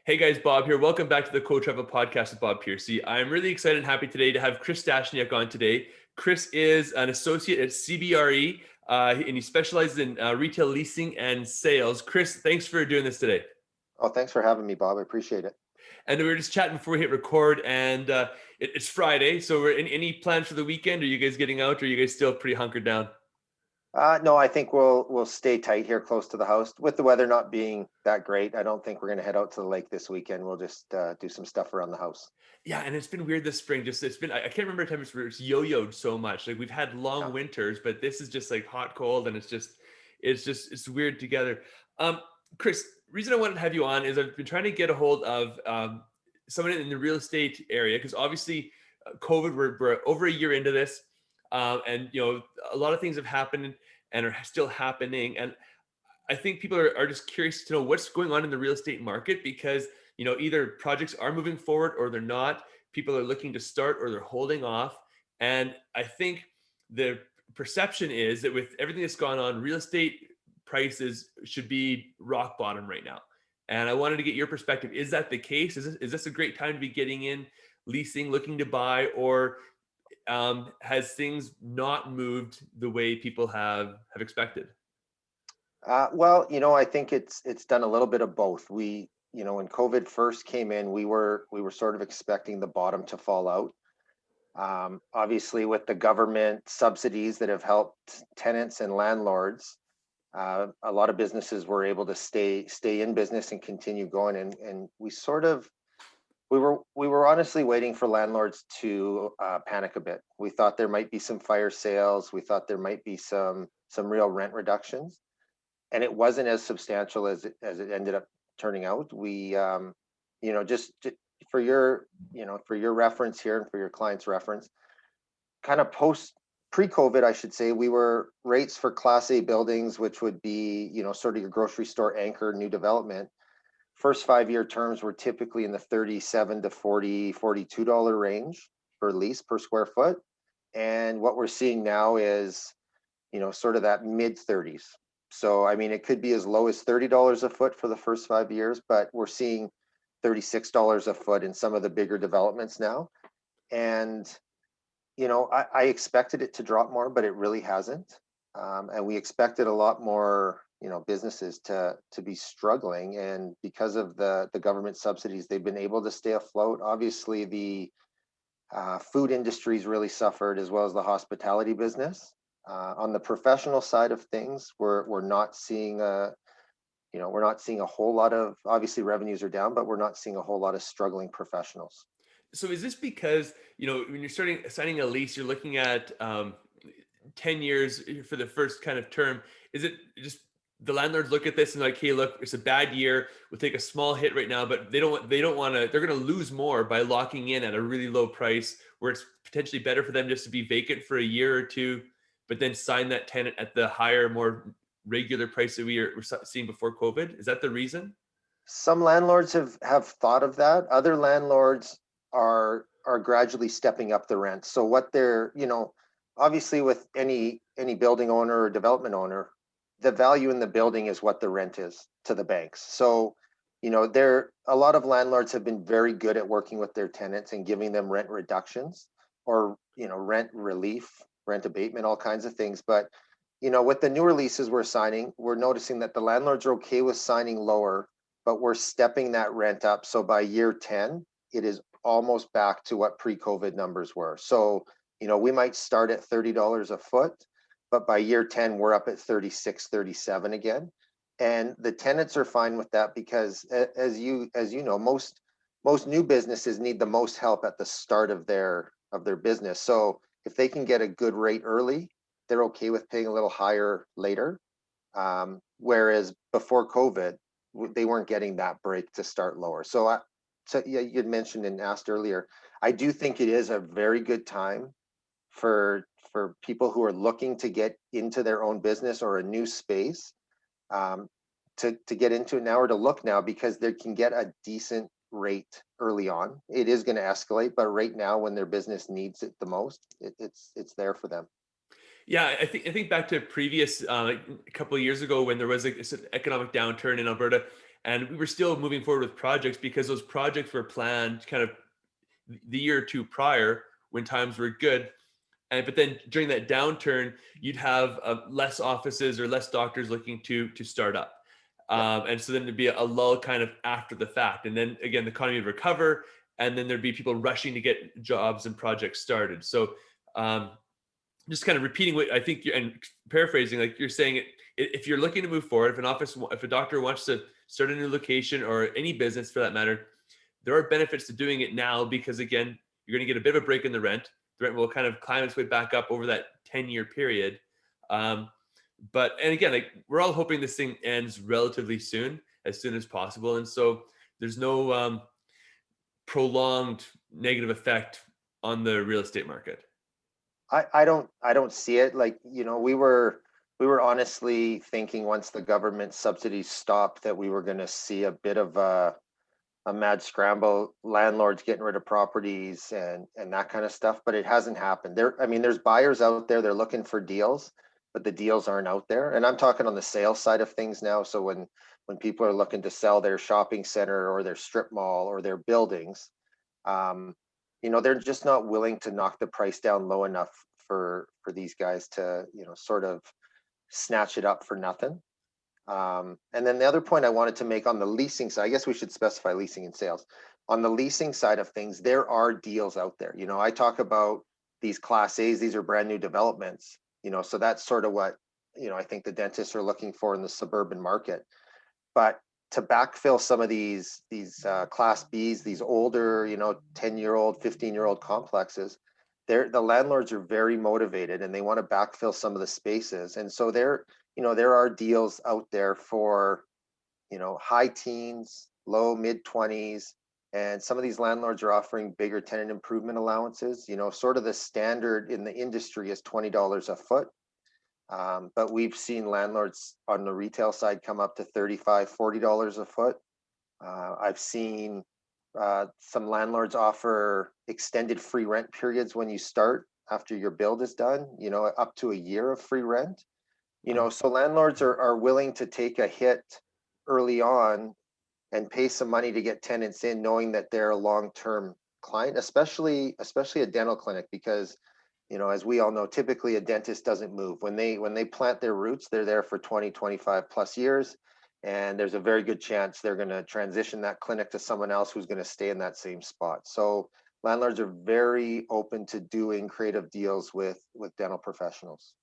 Hey guys, Bob here. Welcome back to the Co-Travel Podcast with Bob Piercy. I'm really excited and happy today to have Chris Stachniak on today. Chris is an associate at CBRE, and he specializes in retail leasing and sales. Chris, thanks for doing this today. Oh, thanks for having me, Bob. I appreciate it. And we were just chatting before we hit record, and it's Friday. So, any plans for the weekend? Are you guys getting out, or are you guys still pretty hunkered down? No, I think we'll stay tight here close to the house. With the weather not being that great, I don't think we're going to head out to the lake this weekend. We'll just do some stuff around the house. Yeah, and it's been weird this spring. Just it's been I can't remember times where it's yo-yoed so much. Like we've had long Yeah. winters, but this is just like hot, cold, and it's weird together. Um, Chris, reason I wanted to have you on is I've been trying to get a hold of someone in the real estate area because obviously COVID, we're over a year into this, and a lot of things have happened and are still happening, and I think people are just curious to know what's going on in the real estate market because either projects are moving forward or they're not. People are looking to start or they're holding off. And I think the perception is that with everything that's gone on, real estate prices should be rock bottom right now. And I wanted to get your perspective. Is that the case? Is this a great time to be getting in, leasing, looking to buy, or has things not moved the way people have expected? Well, I think it's done a little bit of both. When COVID first came in, we were sort of expecting the bottom to fall out. Obviously, with the government subsidies that have helped tenants and landlords, a lot of businesses were able to stay in business and continue going. And we were honestly waiting for landlords to panic a bit. We thought there might be some fire sales. We thought there might be some real rent reductions, and it wasn't as substantial as it ended up turning out. Just for your reference here and for your clients' reference, kind of post pre-COVID, I should say, we were rates for Class A buildings, which would be sort of your grocery store anchor new development. First 5-year terms were typically in the 37 to 40, $42 range per lease per square foot. And what we're seeing now is, sort of that mid 30s. So, I mean, it could be as low as $30 a foot for the first 5 years, but we're seeing $36 a foot in some of the bigger developments now. And, I expected it to drop more, but it really hasn't. And we expected a lot more, businesses to be struggling. And because of the government subsidies, they've been able to stay afloat. Obviously, the food industries really suffered, as well as the hospitality business. On the professional side of things, we're not seeing a whole lot of, obviously revenues are down, but we're not seeing a whole lot of struggling professionals. So is this because, when you're signing a lease, you're looking at 10 years for the first kind of term? Is it just the landlords look at this and like, hey, look, it's a bad year. We'll take a small hit right now, but they don't want to, they're going to lose more by locking in at a really low price where it's potentially better for them just to be vacant for a year or two, but then sign that tenant at the higher, more regular price that we're seeing before COVID. Is that the reason? Some landlords have thought of that. Other landlords are gradually stepping up the rent. So what they're, obviously with any building owner or development owner, the value in the building is what the rent is to the banks. So, there a lot of landlords have been very good at working with their tenants and giving them rent reductions or, rent relief, rent abatement, all kinds of things. But, with the newer leases we're signing, we're noticing that the landlords are okay with signing lower, but we're stepping that rent up. So by year 10, it is almost back to what pre-COVID numbers were. So, we might start at $30 a foot, but by year 10, we're up at 36, 37 again. And the tenants are fine with that because as you know, most new businesses need the most help at the start of their business. So if they can get a good rate early, they're okay with paying a little higher later. Whereas before COVID, they weren't getting that break to start lower. So yeah, you'd mentioned and asked earlier, I do think it is a very good time for people who are looking to get into their own business or a new space, um, to get into it now or to look now because they can get a decent rate early on. It is going to escalate, but right now when their business needs it the most, it's there for them. Yeah, I think back to previous like a couple of years ago when there was like this economic downturn in Alberta. And we were still moving forward with projects because those projects were planned kind of the year or two prior when times were good. And but then during that downturn, you'd have less offices or less doctors looking to start up. Yeah. And so then there'd be a lull kind of after the fact. And then again, the economy would recover, and then there'd be people rushing to get jobs and projects started. So um, just kind of repeating what I think and paraphrasing, like you're saying, if you're looking to move forward, if a doctor wants to start a new location or any business for that matter, there are benefits to doing it now because again, you're going to get a bit of a break in the rent. The rent will kind of climb its way back up over that 10-year period. Um, and again, like we're all hoping this thing ends relatively soon as possible. And so there's no prolonged negative effect on the real estate market. I don't see it. Like, we were honestly thinking once the government subsidies stopped that we were going to see a bit of a mad scramble, landlords getting rid of properties and that kind of stuff, but it hasn't happened. I mean, there's buyers out there, they're looking for deals, but the deals aren't out there. And I'm talking on the sales side of things now. So when people are looking to sell their shopping center or their strip mall or their buildings, um, they're just not willing to knock the price down low enough for these guys to, sort of snatch it up for nothing. And then the other point I wanted to make on the leasing side, I guess we should specify leasing and sales. On the leasing side of things, there are deals out there. I talk about these class A's, these are brand new developments, so that's sort of what, I think the dentists are looking for in the suburban market. But to backfill some of these class B's, these older, 10-year-old, 15-year-old complexes, the landlords are very motivated and they want to backfill some of the spaces. And so there are deals out there for, high teens, low mid 20s. And some of these landlords are offering bigger tenant improvement allowances. Sort of the standard in the industry is $20 a foot. But we've seen landlords on the retail side come up to $35, $40 a foot. I've seen some landlords offer extended free rent periods when you start after your build is done, up to a year of free rent. So landlords are willing to take a hit early on and pay some money to get tenants in, knowing that they're a long-term client, especially a dental clinic, because as we all know, typically a dentist doesn't move. When they plant their roots, they're there for 20, 25 plus years. And there's a very good chance they're going to transition that clinic to someone else who's going to stay in that same spot. So landlords are very open to doing creative deals with dental professionals.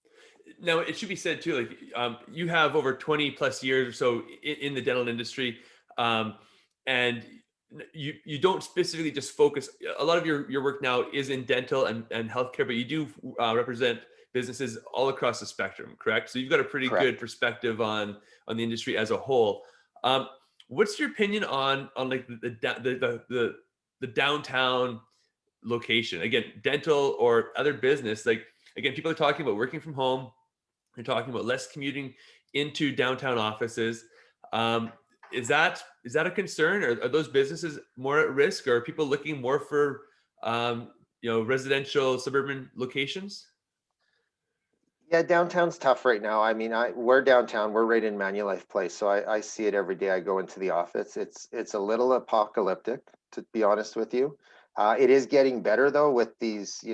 Now, it should be said too, like you have over 20 plus years or so in the dental industry, um, and you don't specifically just focus. A lot of your work now is in dental and healthcare, but you do represent businesses all across the spectrum, correct? So you've got a pretty good Correct. perspective on the industry as a whole. Um, what's your opinion on like the downtown location? Again, dental or other business, like again, people are talking about working from home. They're talking about less commuting into downtown offices. Um, is that a concern? Are those businesses more at risk? Or are people looking more for residential suburban locations? Yeah, downtown's tough right now. I mean, we're downtown. We're right in Manulife Place, so I see it every day. I go into the office. It's a little apocalyptic, to be honest with you. It is getting better though with these,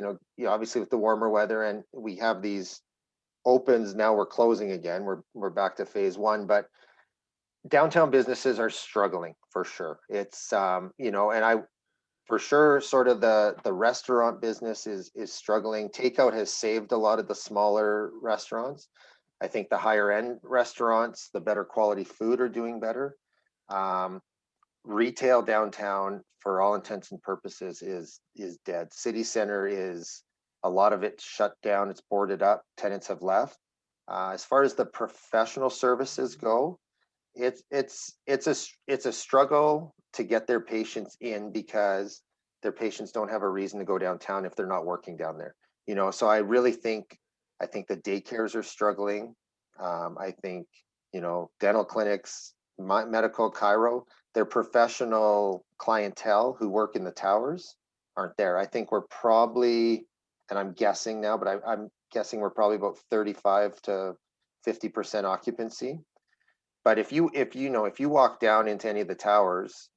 obviously with the warmer weather, and we have these opens now. We're closing again. We're back to phase one, but downtown businesses are struggling for sure. It's and I for sure sort of the restaurant business is struggling. Takeout has saved a lot of the smaller restaurants. I think the higher end restaurants, the better quality food, are doing better. um, Retail downtown, for all intents and purposes, is dead. City center is, a lot of it shut down, it's boarded up, tenants have left. As far as the professional services go, it's a struggle to get their patients in because their patients don't have a reason to go downtown if they're not working down there. So I really think the daycares are struggling. I think dental clinics, medical chiro, their professional clientele who work in the towers aren't there. I think we're probably, and I'm guessing now, but I'm guessing we're probably about 35 to 50% occupancy. But if you walk down into any of the towers,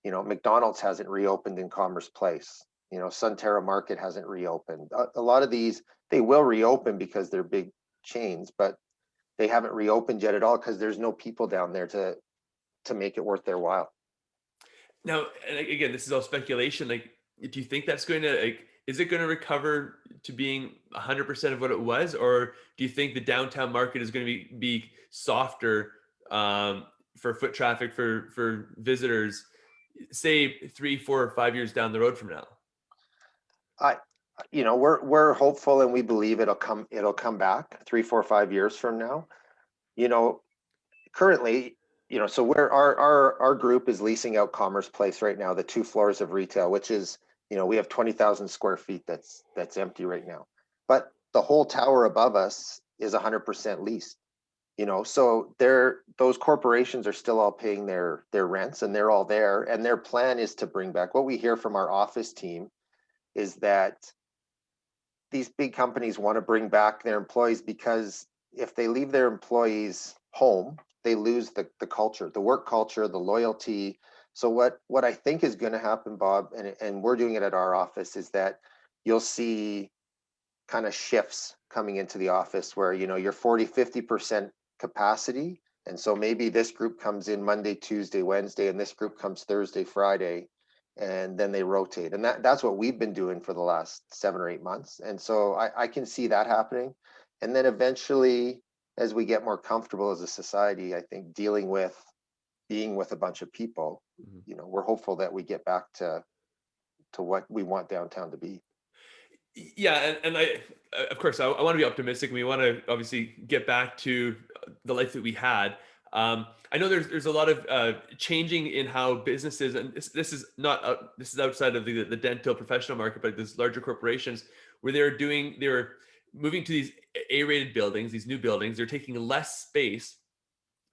McDonald's hasn't reopened in Commerce Place. Sunterra Market hasn't reopened. A lot of these, they will reopen because they're big chains, but they haven't reopened yet at all because there's no people down there to make it worth their while. Now, and again, this is all speculation. Like, do you think that's going to like? Is it going to recover to being 100% of what it was, or do you think the downtown market is going to be softer for foot traffic for visitors, say 3, 4, or 5 years down the road from now? I, we're hopeful and we believe it'll come back 3, 4, 5 years from now. You know, Currently, so we're our group is leasing out Commerce Place right now, the 2 floors of retail, which is, we have 20,000 square feet that's empty right now. But the whole tower above us is 100% leased. So those corporations are still all paying their rents, and they're all there. And their plan is to bring back. What we hear from our office team is that these big companies want to bring back their employees, because if they leave their employees home, they lose the culture, the work culture, the loyalty. So what I think is going to happen, Bob, and we're doing it at our office, is that you'll see kind of shifts coming into the office where, you're 40-50% capacity. And so maybe this group comes in Monday, Tuesday, Wednesday, and this group comes Thursday, Friday, and then they rotate. And that's what we've been doing for the last 7 or 8 months. And so I can see that happening. And then eventually, as we get more comfortable as a society, I think dealing with being with a bunch of people, we're hopeful that we get back to what we want downtown to be. Yeah, and I, of course, I want to be optimistic. We want to obviously get back to the life that we had. I know there's a lot of changing in how businesses, and this is not this is outside of the dental professional market, but there's larger corporations where they're moving to these A-rated buildings, these new buildings. They're taking less space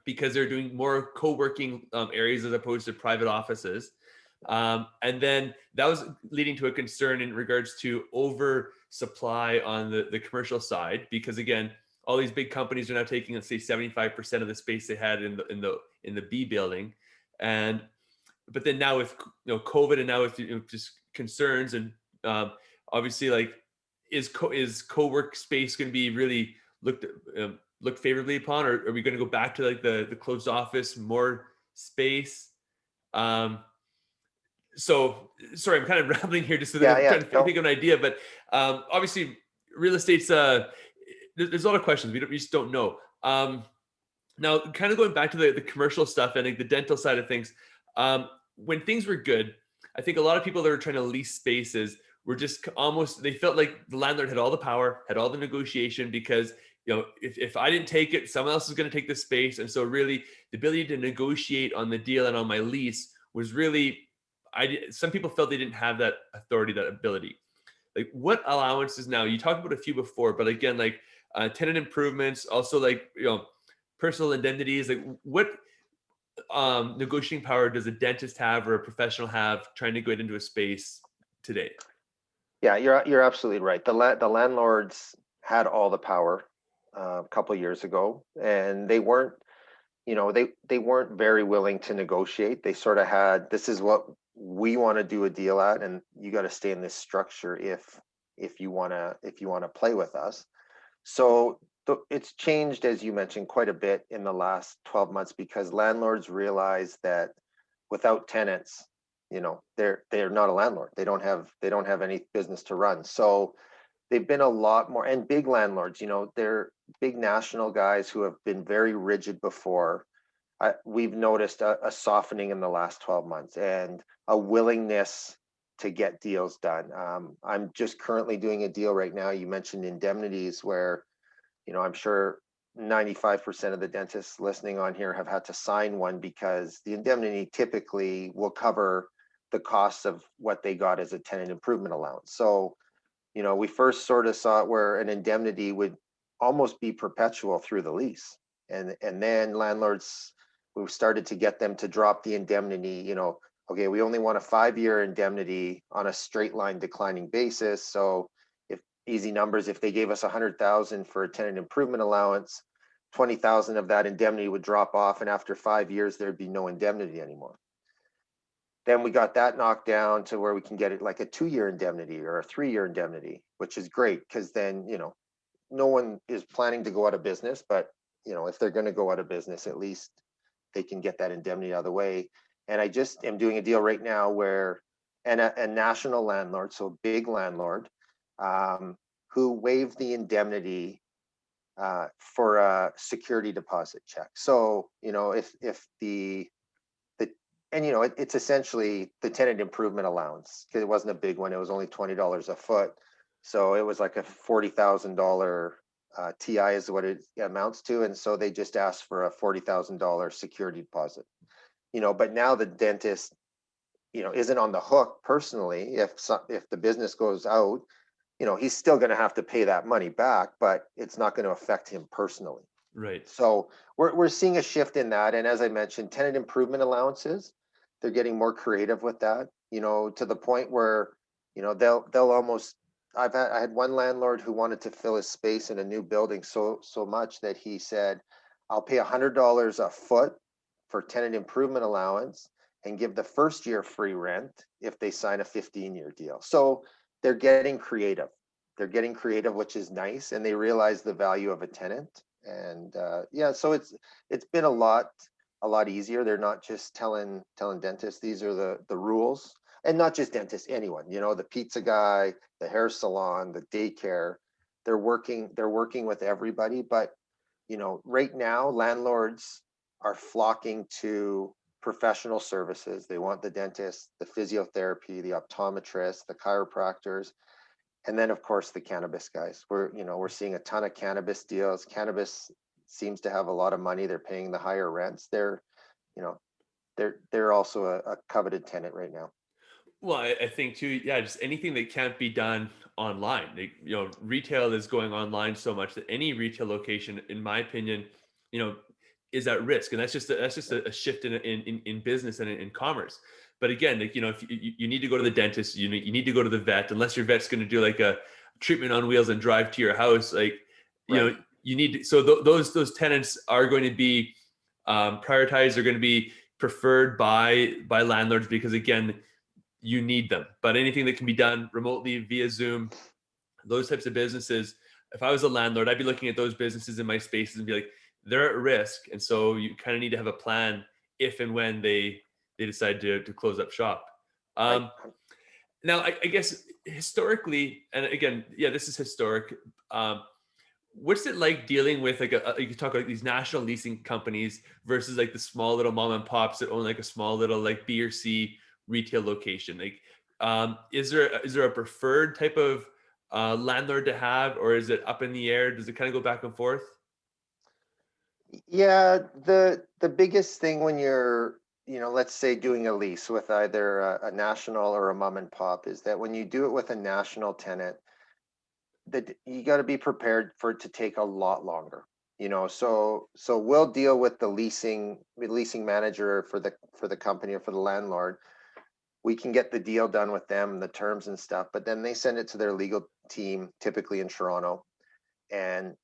because they're doing more co-working areas as opposed to private offices. And then that was leading to a concern in regards to oversupply on the commercial side, because again, all these big companies are now taking, let's say, 75% of the space they had in the B building. And but then now with COVID, and now with just concerns, and obviously, like, is co-work space going to be really looked favorably upon, or are we going to go back to like the closed office, more space? So sorry, I'm kind of rambling here, just so that Yeah, I'm yeah. trying to No, think of an idea. But obviously, real estate's there's a lot of questions we just don't know. Now, kind of going back to the commercial stuff and like the dental side of things, when things were good, I think a lot of people that were trying to lease spaces were just almost, they felt like the landlord had all the power, had all the negotiation, because if I didn't take it, someone else is going to take the space. And so really the ability to negotiate on the deal and on my lease was really, some people felt they didn't have that authority, that ability. Like, what allowances now? You talked about a few before, but again, like tenant improvements, also like personal indemnities. Like, what negotiating power does a dentist have or a professional have trying to get into a space today? yeah, you're absolutely right. The landlords had all the power a couple of years ago, and they weren't, they weren't very willing to negotiate. They sort of had, this is what we want to do a deal at, and you got to stay in this structure if you want to play with us. So it's changed, as you mentioned, quite a bit in the last 12 months, because landlords realize that without tenants, they're not a landlord. They don't have any business to run. So they've been a lot more, and big landlords, they're big national guys who have been very rigid before. We've noticed a softening in the last 12 months, and a willingness to get deals done. I'm just currently doing a deal right now. You mentioned indemnities, where, I'm sure 95% of the dentists listening on here have had to sign one, because the indemnity typically will cover the costs of what they got as a tenant improvement allowance. So, we first sort of saw it where an indemnity would almost be perpetual through the lease. And then landlords, we've started to get them to drop the indemnity, okay, we only want a 5-year indemnity on a straight line declining basis. So if easy numbers, if they gave us 100,000 for a tenant improvement allowance, 20,000 of that indemnity would drop off, and after 5 years there'd be no indemnity anymore. Then we got that knocked down to where we can get it like a 2-year indemnity or a 3-year indemnity, which is great because then, no one is planning to go out of business, but if they're going to go out of business, at least they can get that indemnity out of the way. And I just am doing a deal right now where a national landlord, so a big landlord, who waived the indemnity for a security deposit check. So, if the and it's essentially the tenant improvement allowance, because it wasn't a big one. It was only $20 a foot. So it was like a $40,000 TI is what it amounts to. And so they just asked for a $40,000 security deposit, but now the dentist, isn't on the hook personally. If the business goes out, he's still going to have to pay that money back, but it's not going to affect him personally. Right. So we're seeing a shift in that. And as I mentioned, tenant improvement allowances, they're getting more creative with that, to the point where, they'll almost, I had one landlord who wanted to fill his space in a new building so much that he said, I'll pay $100 a foot for tenant improvement allowance and give the first year free rent if they sign a 15-year deal. So they're getting creative. They're getting creative, which is nice. And they realize the value of a tenant. And so it's been a lot easier. They're not just telling dentists these are the rules, and not just dentists, anyone, the pizza guy, the hair salon, the daycare. They're working with everybody. But right now landlords are flocking to professional services. They want the dentist, the physiotherapy, the optometrist, the chiropractors, and then of course the cannabis guys. We're seeing a ton of cannabis deals. Cannabis seems to have a lot of money. They're paying the higher rents. They're also a coveted tenant right now. Well, I think too, yeah, just anything that can't be done online. Retail is going online so much that any retail location, in my opinion, you know, is at risk, and that's just a shift in business and in commerce. But again, like, if you need to go to the dentist, you need to go to the vet, unless your vet's going to do like a treatment on wheels and drive to your house. Like, Right. you need to, so those tenants are going to be prioritized. They're going to be preferred by landlords because again, you need them. But anything that can be done remotely via Zoom, those types of businesses, if I was a landlord, I'd be looking at those businesses in my spaces and be like, they're at risk. And so you kind of need to have a plan if and when they decide to close up shop. Right. Um, Now, I guess historically, and again, yeah, this is historic. Um, what's it like dealing with like you talk about these national leasing companies versus like the small little mom and pops that own like a small little like B or C retail location? Like, is there a preferred type of landlord to have, or is it up in the air? Does it kind of go back and forth? Yeah, the biggest thing when you're, let's say doing a lease with either a national or a mom and pop, is that when you do it with a national tenant, that you got to be prepared for it to take a lot longer. So we'll deal with the leasing manager for the company or for the landlord. We can get the deal done with them, the terms and stuff, but then they send it to their legal team, typically in Toronto, and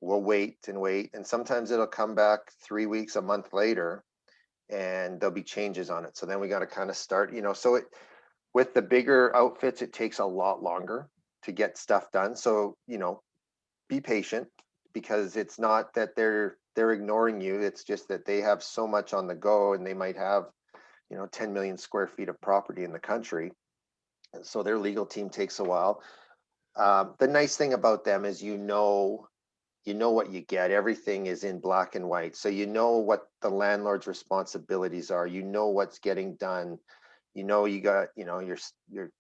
we'll wait and wait, and sometimes it'll come back 3 weeks, a month later, and there'll be changes on it. So then we got to kind of start, with the bigger outfits, it takes a lot longer to get stuff done. So be patient, because it's not that they're ignoring you. It's just that they have so much on the go, and they might have 10 million square feet of property in the country, and so their legal team takes a while. The nice thing about them is what you get. Everything is in black and white. So what the landlord's responsibilities are. What's getting done. You got, your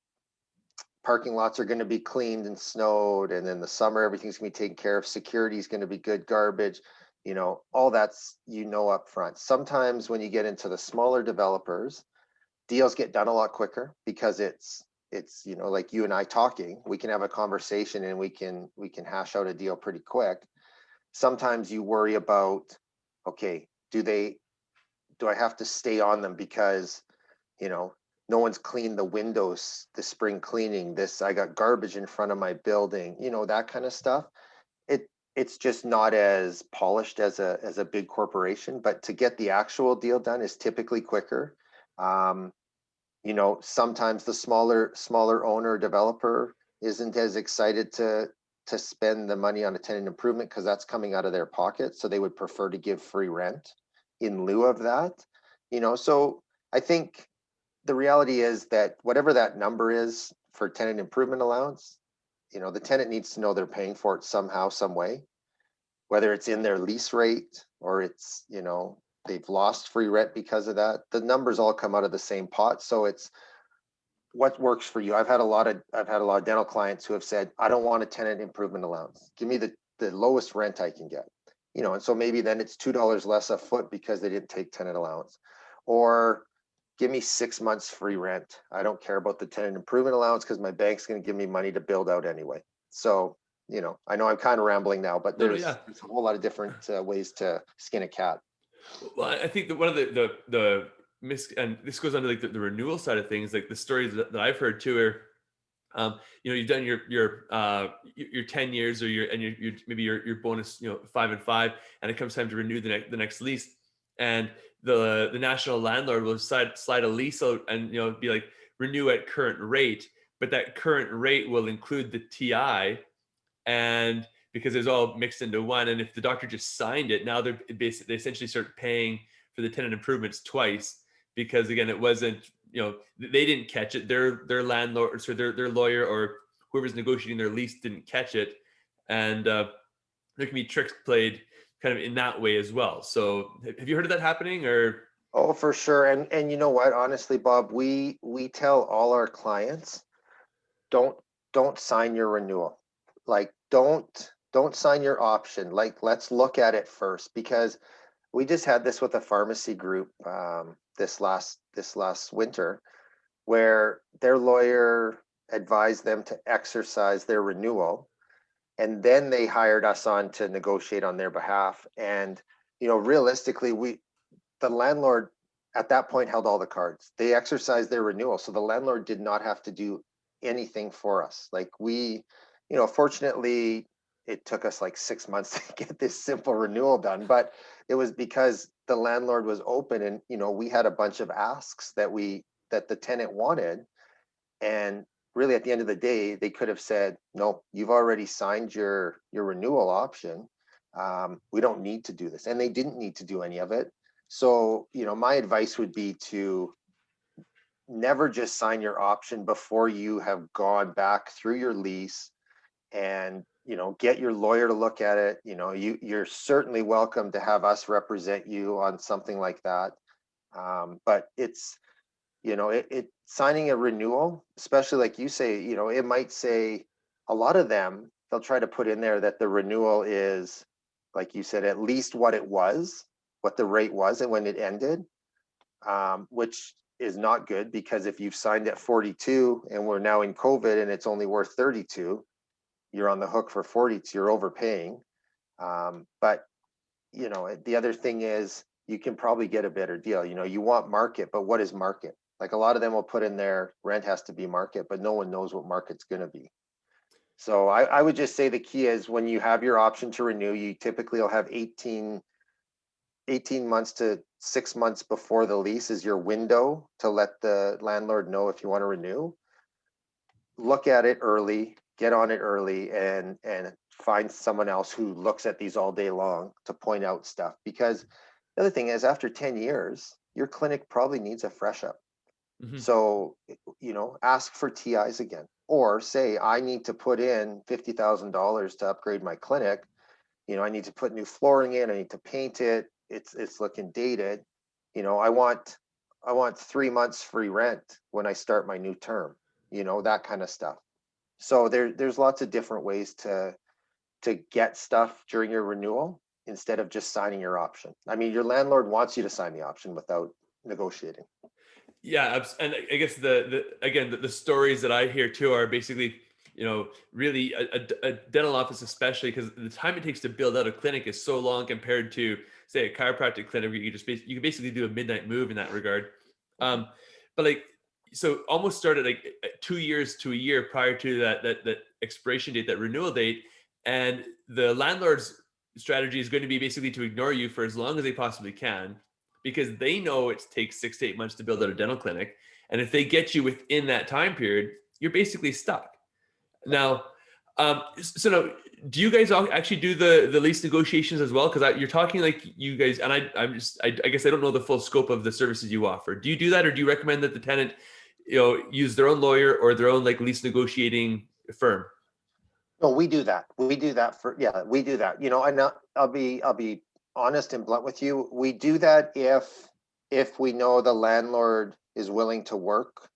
parking lots are going to be cleaned and snowed. And then the summer, everything's going to be taken care of. Security is going to be good. Garbage, all that's, up front. Sometimes when you get into the smaller developers, deals get done a lot quicker because it's like you and I talking, we can have a conversation and we can hash out a deal pretty quick. Sometimes you worry about, okay, do I have to stay on them because no one's cleaned the windows, the spring cleaning, I got garbage in front of my building, that kind of stuff. it's just not as polished as a big corporation, but to get the actual deal done is typically quicker. Um, sometimes the smaller owner or developer isn't as excited to spend the money on a tenant improvement because that's coming out of their pocket. So they would prefer to give free rent in lieu of that. So I think the reality is that whatever that number is for tenant improvement allowance, the tenant needs to know they're paying for it somehow, some way, whether it's in their lease rate or it's, they've lost free rent because of that. The numbers all come out of the same pot. So it's what works for you. I've had a lot of dental clients who have said, I don't want a tenant improvement allowance. Give me the lowest rent I can get. And so maybe then it's $2 less a foot because they didn't take tenant allowance. Or give me 6 months free rent. I don't care about the tenant improvement allowance because my bank's going to give me money to build out anyway. So, I know I'm kind of rambling now, but No, no, there's, yeah. there's a whole lot of different ways to skin a cat. Well, I think that one of and this goes on to like the renewal side of things, like the stories that I've heard too, are you've done your 10 years or your maybe your bonus, 5 and 5, and it comes time to renew the next lease, and the national landlord will slide a lease out and be like, renew at current rate, but that current rate will include the TI, and because it's all mixed into one, and if the doctor just signed it, now they essentially start paying for the tenant improvements twice, because again, it wasn't, they didn't catch it, their landlord, so their lawyer or whoever's negotiating their lease didn't catch it, and there can be tricks played kind of in that way as well. So have you heard of that happening, or? Oh, for sure. And you know what? Honestly, Bob, we tell all our clients, don't don't sign your renewal. Like don't sign your option. Like let's look at it first, because we just had this with a pharmacy group this last winter, where their lawyer advised them to exercise their renewal, and then they hired us on to negotiate on their behalf. And realistically, the landlord at that point held all the cards. They exercised their renewal, so the landlord did not have to do anything for us. Like fortunately, it took us like 6 months to get this simple renewal done, but it was because the landlord was open, and we had a bunch of asks that the tenant wanted. And really, at the end of the day, they could have said, no, you've already signed your renewal option. We don't need to do this. And they didn't need to do any of it. So, my advice would be to never just sign your option before you have gone back through your lease, and get your lawyer to look at it. You're certainly welcome to have us represent you on something like that. But it's it signing a renewal, especially like you say, it might say, a lot of them, they'll try to put in there that the renewal is, like you said, at least what the rate was and when it ended, which is not good, because if you've signed at 42 and we're now in COVID and it's only worth 32, you're on the hook for 42, you're overpaying. But the other thing is, you can probably get a better deal. You want market, but what is market? Like a lot of them will put in their rent has to be market, but no one knows what market's going to be. So I would just say the key is, when you have your option to renew, you typically will have 18 months to 6 months before the lease is your window to let the landlord know if you want to renew. Look at it early, get on it early, and find someone else who looks at these all day long to point out stuff. Because the other thing is, after 10 years, your clinic probably needs a fresh up. Mhm. So, ask for TIs again, or say, I need to put in $50,000 to upgrade my clinic. I need to put new flooring in. I need to paint it. It's looking dated. I want 3 months free rent when I start my new term. That kind of stuff. So there's lots of different ways to get stuff during your renewal instead of just signing your option. I mean, your landlord wants you to sign the option without negotiating. Yeah, and I guess the stories that I hear too are basically, really a dental office, especially because the time it takes to build out a clinic is so long compared to, say, a chiropractic clinic where you can basically do a midnight move in that regard. Um, but like, so almost started like 2 years to a year prior to that expiration date, that renewal date, And the landlord's strategy is going to be basically to ignore you for as long as they possibly can, because they know it takes 6 to 8 months to build out a dental clinic. And if they get you within that time period, you're basically stuck. Now, so now, do you guys all actually do the lease negotiations as well? Because you're talking like you guys, and I guess I don't know the full scope of the services you offer. Do you do that, or do you recommend that the tenant, use their own lawyer or their own like lease negotiating firm? No, we do that. We do that yeah, we do that. I'll be honest and blunt with you. We do that if we know the landlord is willing to work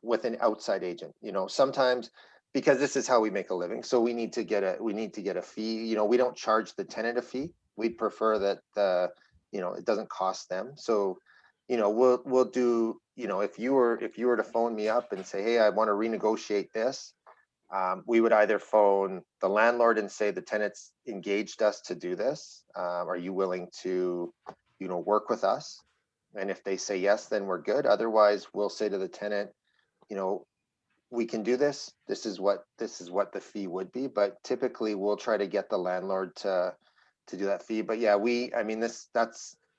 with an outside agent. Sometimes because this is how we make a living, so we need to get a fee. We don't charge the tenant a fee. We'd prefer that it doesn't cost them. So, we'll do, if you were to phone me up and say, hey, I want to renegotiate this, we would either phone the landlord and say the tenant's engaged us to do this. Are you willing to, work with us? And if they say yes, then we're good. Otherwise, we'll say to the tenant, we can do this. This is what the fee would be. But typically, we'll try to get the landlord to do that fee. But yeah,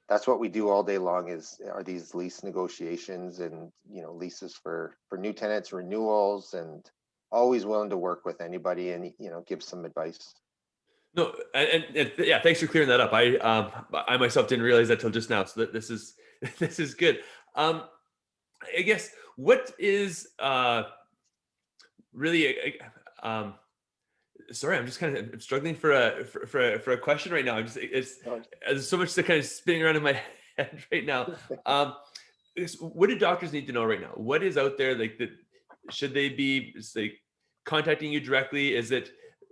that's what we do all day long are these lease negotiations and leases for new tenants, renewals, and always willing to work with anybody and give some advice. No, and yeah, thanks for clearing that up. I myself didn't realize that till just now. So this is this is good. I guess what is really sorry, I'm just kind of struggling for a question right now. There's so much that kind of spinning around in my head right now. What do doctors need to know right now? What is out there like that? Should they be like contacting you directly?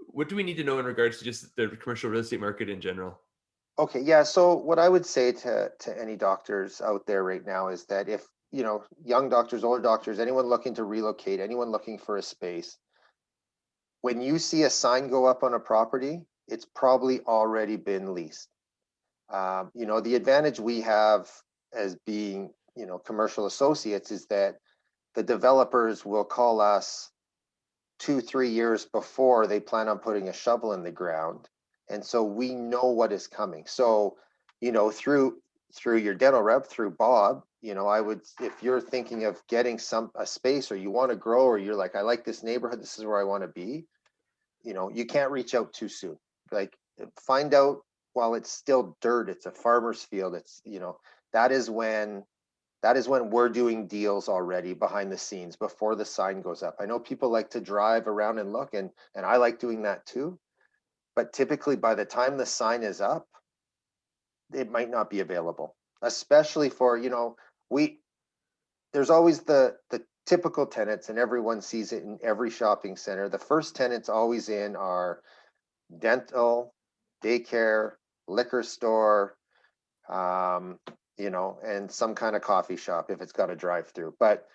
What do we need to know in regards to just the commercial real estate market in general? Okay, yeah. So what I would say to any doctors out there right now is that if young doctors, older doctors, anyone looking to relocate, anyone looking for a space, when you see a sign go up on a property, it's probably already been leased. The advantage we have as being commercial associates is that the developers will call us 2-3 years before they plan on putting a shovel in the ground, and so we know what is coming. So through your dental rep, through Bob, I would, if you're thinking of getting a space, or you want to grow, or you're like, I like this neighborhood, this is where I want to be, you can't reach out too soon. Like, find out while it's still dirt, it's a farmer's field, it's that is when we're doing deals already behind the scenes before the sign goes up. I know people like to drive around and look, and I like doing that too. But typically by the time the sign is up, it might not be available, especially for, there's always the typical tenants, and everyone sees it in every shopping center. The first tenants always in are dental, daycare, liquor store, and some kind of coffee shop if it's got a drive-through. But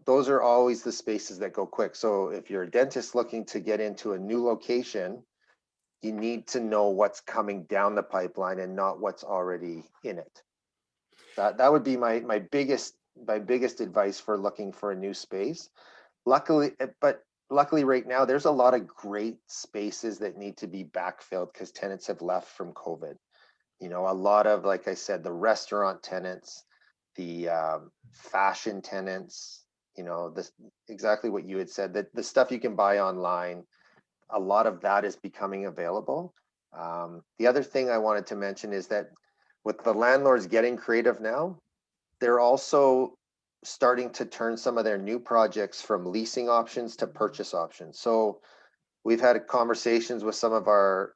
those are always the spaces that go quick. So if you're a dentist looking to get into a new location, you need to know what's coming down the pipeline and not what's already in it. That would be my biggest advice for looking for a new space. Luckily right now, there's a lot of great spaces that need to be backfilled because tenants have left from COVID. A lot of, like I said, the restaurant tenants, the fashion tenants, this exactly what you had said, that the stuff you can buy online, a lot of that is becoming available. The other thing I wanted to mention is that with the landlords getting creative now, they're also starting to turn some of their new projects from leasing options to purchase options. So we've had conversations with some of our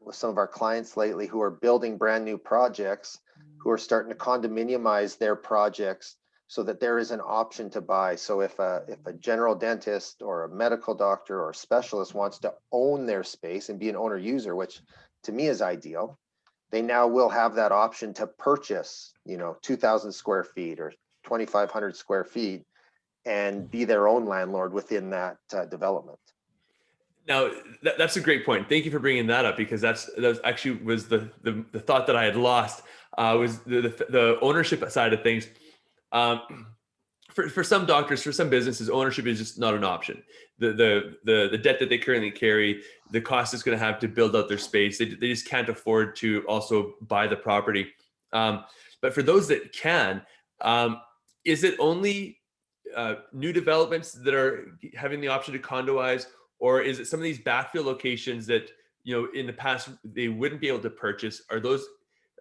clients lately who are building brand new projects, who are starting to condominiumize their projects so that there is an option to buy. So if a general dentist or a medical doctor or a specialist wants to own their space and be an owner user, which to me is ideal, they now will have that option to purchase, 2,000 square feet or 2,500 square feet and be their own landlord within that development. Now, that's a great point. Thank you for bringing that up, because that was actually the thought that I had lost, was the ownership side of things. For for some doctors, for some businesses, ownership is just not an option. The debt that they currently carry, the cost it's going to have to build out their space, they just can't afford to also buy the property. But for those that can, is it only new developments that are having the option to condoize, or is it some of these backfill locations that in the past they wouldn't be able to purchase? Are those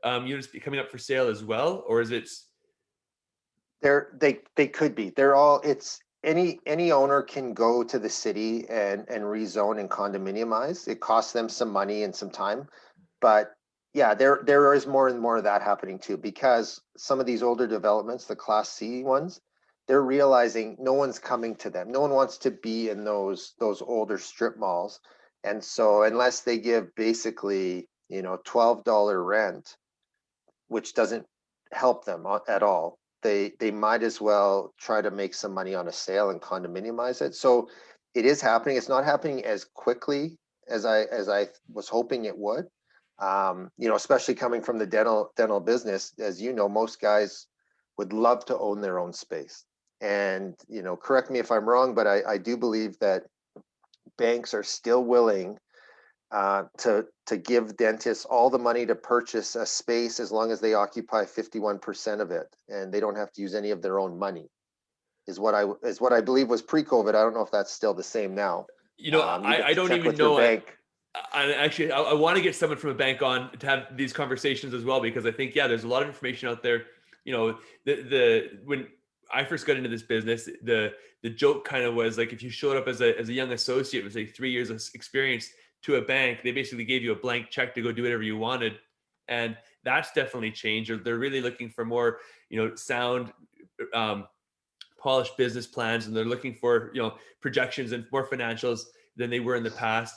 units coming up for sale as well, or is it? They could be. They're all, it's any owner can go to the city and rezone and condominiumize. It costs them some money and some time, but yeah, there is more and more of that happening too, because some of these older developments, the Class C ones, they're realizing no one's coming to them. No one wants to be in those older strip malls. And so unless they give basically, $12 rent, which doesn't help them at all, they might as well try to make some money on a sale and condominiumize it. So it is happening. It's not happening as quickly as I was hoping it would. Especially coming from the dental business, as you know, most guys would love to own their own space. And correct me if I'm wrong, but I do believe that banks are still willing to give dentists all the money to purchase a space as long as they occupy 51% of it, and they don't have to use any of their own money. Is what I believe was pre-COVID. I don't know if that's still the same now. You'd have I to don't check even with your know. bank. I want to get someone from a bank on to have these conversations as well, because I think, yeah, there's a lot of information out there. When I first got into this business, the joke kind of was like, if you showed up as a young associate with like 3 years of experience to a bank, they basically gave you a blank check to go do whatever you wanted. And that's definitely changed. They're really looking for more, sound, polished business plans, and they're looking for, projections and more financials than they were in the past.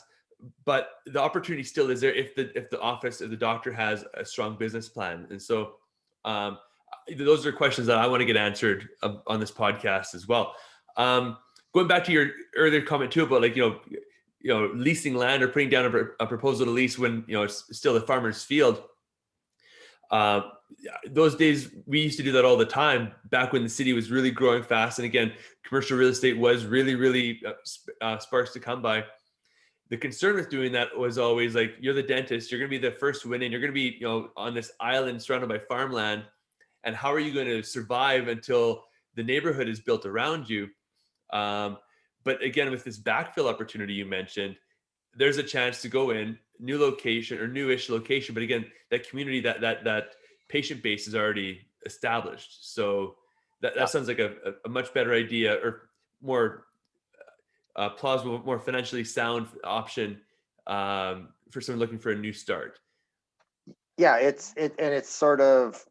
But the opportunity still is there if the office or the doctor has a strong business plan. And so um, those are questions that I want to get answered on this podcast as well. Going back to your earlier comment too about, like, leasing land or putting down a proposal to lease when it's still a farmer's field. Uh, those days we used to do that all the time back when the city was really growing fast, and again, commercial real estate was really sparse to come by. The concern with doing that was always like, you're the dentist, you're going to be the first win in, you're going to be on this island surrounded by farmland, and how are you going to survive until the neighborhood is built around you? But again, with this backfill opportunity you mentioned, there's a chance to go in new location or newish location, but again, that community, that patient base is already established. So that sounds like a much better idea, or more plausible, more financially sound option for someone looking for a new start. Yeah, it's sort of,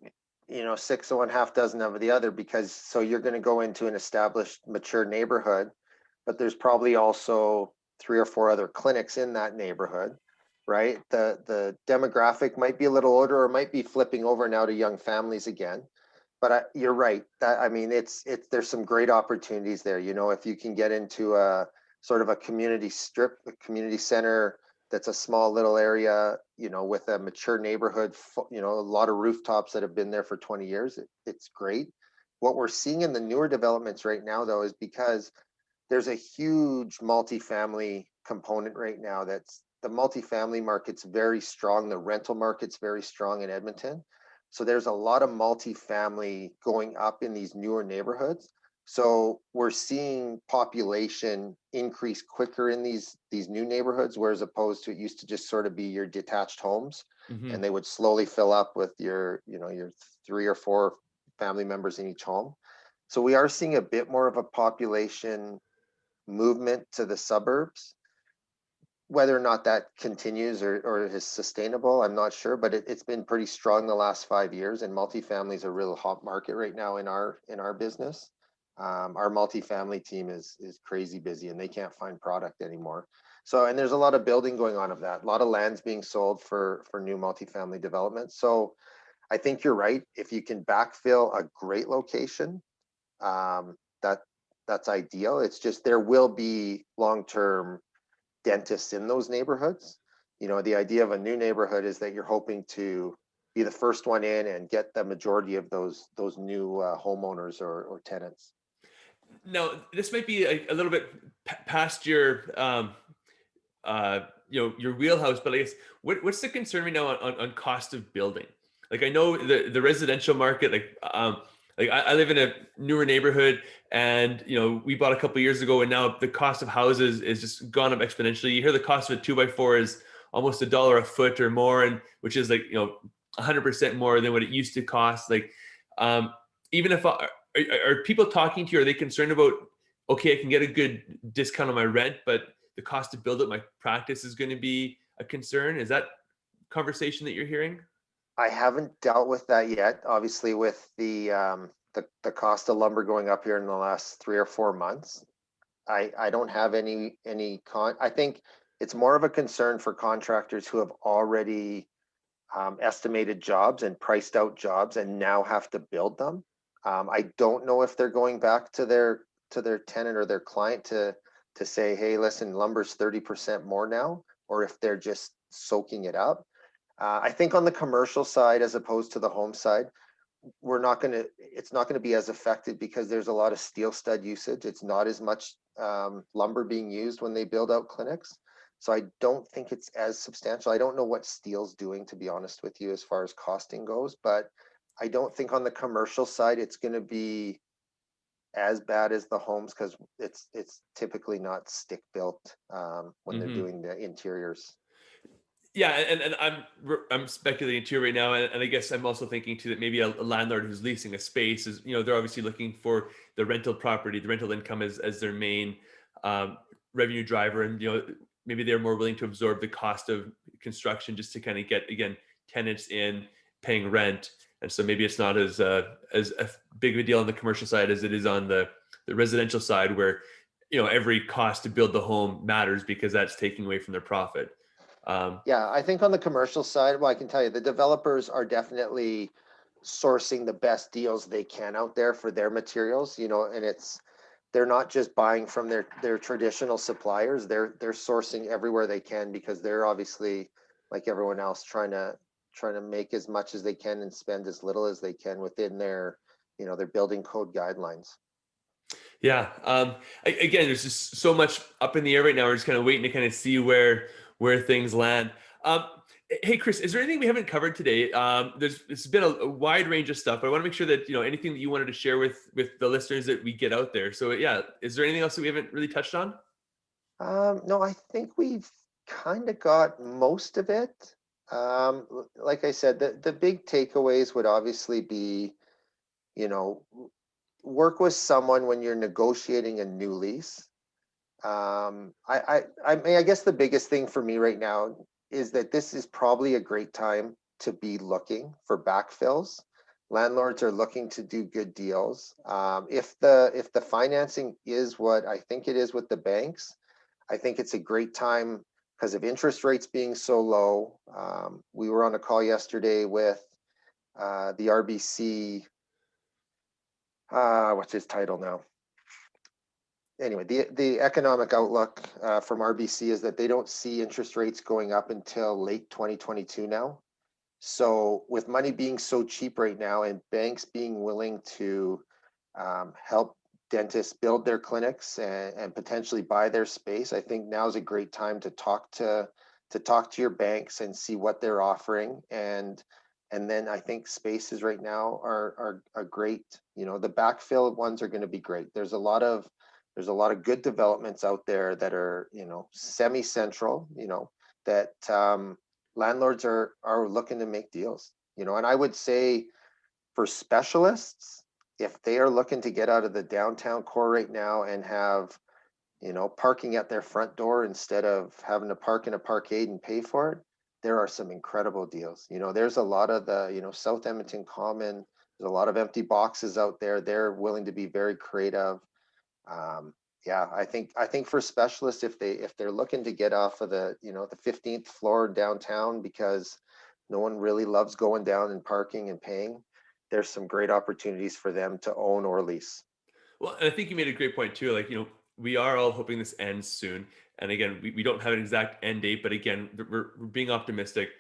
six of one, half dozen of the other, because so you're going to go into an established, mature neighborhood, but there's probably also 3 or 4 other clinics in that neighborhood, right? The demographic might be a little older, or might be flipping over now to young families again. But you're right. That, I mean, it's there's some great opportunities there. If you can get into a sort of a community strip, a community center that's a small little area, with a mature neighborhood, a lot of rooftops that have been there for 20 years, it's great. What we're seeing in the newer developments right now, though, is because there's a huge multifamily component right now. That's the multifamily market's very strong. The rental market's very strong in Edmonton. So there's a lot of multifamily going up in these newer neighborhoods. So we're seeing population increase quicker in these new neighborhoods, whereas opposed to, it used to just sort of be your detached homes, Mm-hmm. and they would slowly fill up with your 3 or 4 family members in each home. So we are seeing a bit more of a population movement to the suburbs. Whether or not that continues or is sustainable, I'm not sure, but it's been pretty strong the last 5 years, and multifamily is a real hot market right now in our business. Our multifamily team is crazy busy, and they can't find product anymore. So, and there's a lot of building going on of that. A lot of land's being sold for new multifamily development. So I think you're right. If you can backfill a great location, that's ideal. It's just there will be long-term dentists in those neighborhoods. The idea of a new neighborhood is that you're hoping to be the first one in and get the majority of those new homeowners or tenants. Now, this might be a little bit past your your wheelhouse, but I guess what's the concern right now on cost of building? Like I know the residential market, like I live in a newer neighborhood, and we bought a couple years ago, and now the cost of houses is just gone up exponentially. You hear the cost of a 2x4 is almost $1 a foot or more, and which is like 100% more than what it used to cost. Like um, even if are people talking to you? Are they concerned about, okay, I can get a good discount on my rent, but the cost to build up my practice is going to be a concern? Is that conversation that you're hearing? I haven't dealt with that yet. Obviously, with the cost of lumber going up here in the last 3 or 4 months, I don't have any. I think it's more of a concern for contractors who have already estimated jobs and priced out jobs and now have to build them. I don't know if they're going back to their tenant or their client to say, hey, listen, lumber's 30% more now, or if they're just soaking it up. I think on the commercial side, as opposed to the home side, it's not gonna be as affected because there's a lot of steel stud usage. It's not as much lumber being used when they build out clinics. So I don't think it's as substantial. I don't know what steel's doing, to be honest with you, as far as costing goes, but I don't think on the commercial side it's gonna be as bad as the homes because it's typically not stick built when they're Hmm. doing the interiors. Yeah, and I'm speculating too right now, and I guess I'm also thinking too that maybe a landlord who's leasing a space is, they're obviously looking for the rental property, the rental income as their main um, revenue driver, and maybe they're more willing to absorb the cost of construction just to kind of get, again, tenants in paying rent, and so maybe it's not as a big of a deal on the commercial side as it is on the residential side, where every cost to build the home matters because that's taking away from their profit. Um, Yeah, I think on the commercial side, well, I can tell you the developers are definitely sourcing the best deals they can out there for their materials, and they're not just buying from their traditional suppliers. They're sourcing everywhere they can because they're obviously, like everyone else, trying to make as much as they can and spend as little as they can within their building code guidelines. Yeah. Again, there's just so much up in the air right now. We're just kind of waiting to kind of see where things land. Um, hey, Chris, is there anything we haven't covered today? It's been a wide range of stuff, but I want to make sure that anything that you wanted to share with the listeners that we get out there. So yeah, is there anything else that we haven't really touched on? No, I think we've kind of got most of it. Like I said, the big takeaways would obviously be, you know, work with someone when you're negotiating a new lease. I guess the biggest thing for me right now is that this is probably a great time to be looking for backfills. Landlords are looking to do good deals. If the financing is what I think it is with the banks, I think it's a great time because of interest rates being so low. We were on a call yesterday with the RBC. What's his title now? Anyway, the economic outlook from RBC is that they don't see interest rates going up until late 2022 now. So with money being so cheap right now and banks being willing to help dentists build their clinics and potentially buy their space, I think now is a great time to talk to your banks and see what they're offering. And then I think spaces right now are great. The backfill ones are going to be great. There's a lot of good developments out there that are semi-central, that landlords are looking to make deals. And I would say for specialists, if they are looking to get out of the downtown core right now and have parking at their front door instead of having to park in a parkade and pay for it, there are some incredible deals. There's a lot of the South Edmonton Common. There's a lot of empty boxes out there. They're willing to be very creative. Yeah, I think for specialists, if they're looking to get off of the 15th floor downtown because no one really loves going down and parking and paying, there's some great opportunities for them to own or lease. Well, and I think you made a great point too. Like, we are all hoping this ends soon. And again, we don't have an exact end date, but again, we're being optimistic.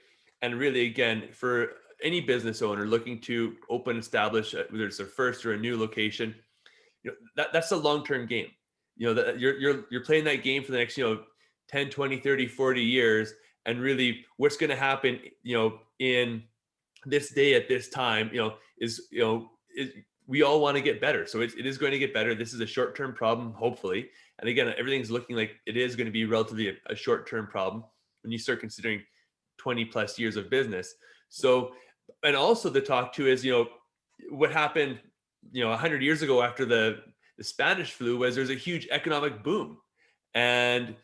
And really, again, for any business owner looking to open, establish, whether it's their first or a new location, that's a long-term game. That you're playing that game for the next 10, 20, 30, 40 years, and really what's going to happen in this day at this time is we all want to get better. So it is going to get better. This is a short-term problem, hopefully. And again, everything's looking like it is going to be relatively a short-term problem when you start considering 20 plus years of business. So, and also the talk too is, what happened, 100 years ago after the Spanish flu was there's a huge economic boom. And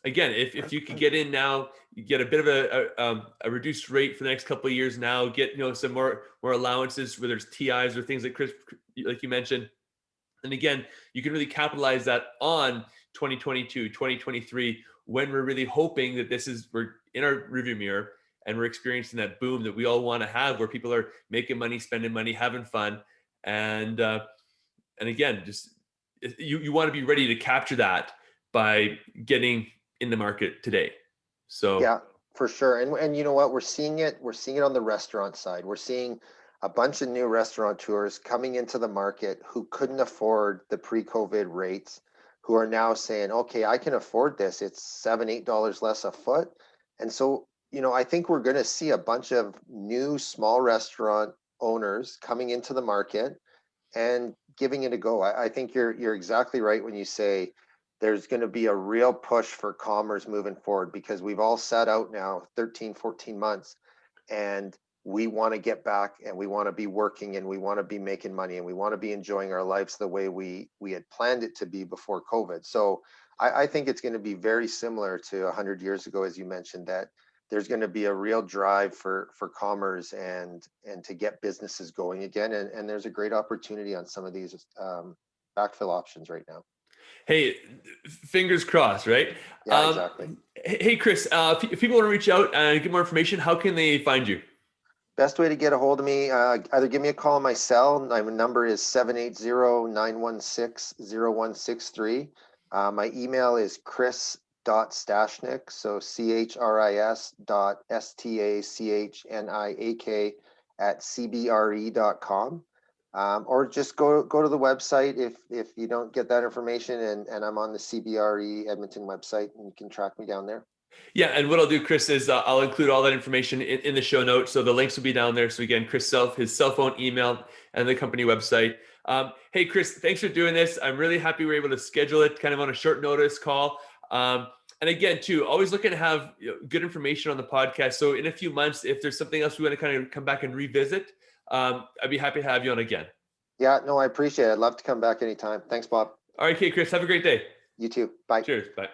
again, if you could get in now, you get a bit of a reduced rate for the next couple of years now, get some more allowances, whether it's TIs or things like Chris, like you mentioned. And again, you can really capitalize that on 2022, 2023, when we're really hoping that we're in our rearview mirror and we're experiencing that boom that we all want to have, where people are making money, spending money, having fun. And again, just you want to be ready to capture that by getting in the market today. So yeah, for sure. And you know what? We're seeing it on the restaurant side. We're seeing a bunch of new restaurateurs coming into the market who couldn't afford the pre-COVID rates, who are now saying, okay, I can afford this. It's $7, $8 less a foot. And so, I think we're going to see a bunch of new small restaurant owners coming into the market and giving it a go. I think you're exactly right when you say there's going to be a real push for commerce moving forward, because we've all sat out now 13, 14 months, and we want to get back, and we want to be working, and we want to be making money, and we want to be enjoying our lives the way we had planned it to be before COVID. So I think it's going to be very similar to 100 years ago, as you mentioned, that there's going to be a real drive for commerce and to get businesses going again. And there's a great opportunity on some of these backfill options right now. Hey, fingers crossed, right? Yeah, exactly. Hey, Chris, if people want to reach out and get more information, how can they find you? Best way to get a hold of me, either give me a call on my cell. My number is 780-916-0163. My email is chris.stachniak, so chris.stachniak @cbre.com. Or just go to the website if you don't get that information, and I'm on the CBRE Edmonton website, and you can track me down there. Yeah, and what I'll do, Chris, is I'll include all that information in the show notes. So the links will be down there. So again, his cell phone, email, and the company website. Hey, Chris, thanks for doing this. I'm really happy we were able to schedule it kind of on a short notice call. And again, too, always looking to have good information on the podcast. So in a few months, if there's something else we want to kind of come back and revisit, I'd be happy to have you on again. Yeah, no, I appreciate it. I'd love to come back anytime. Thanks, Bob. All right, okay, Chris, have a great day. You too. Bye. Cheers. Bye.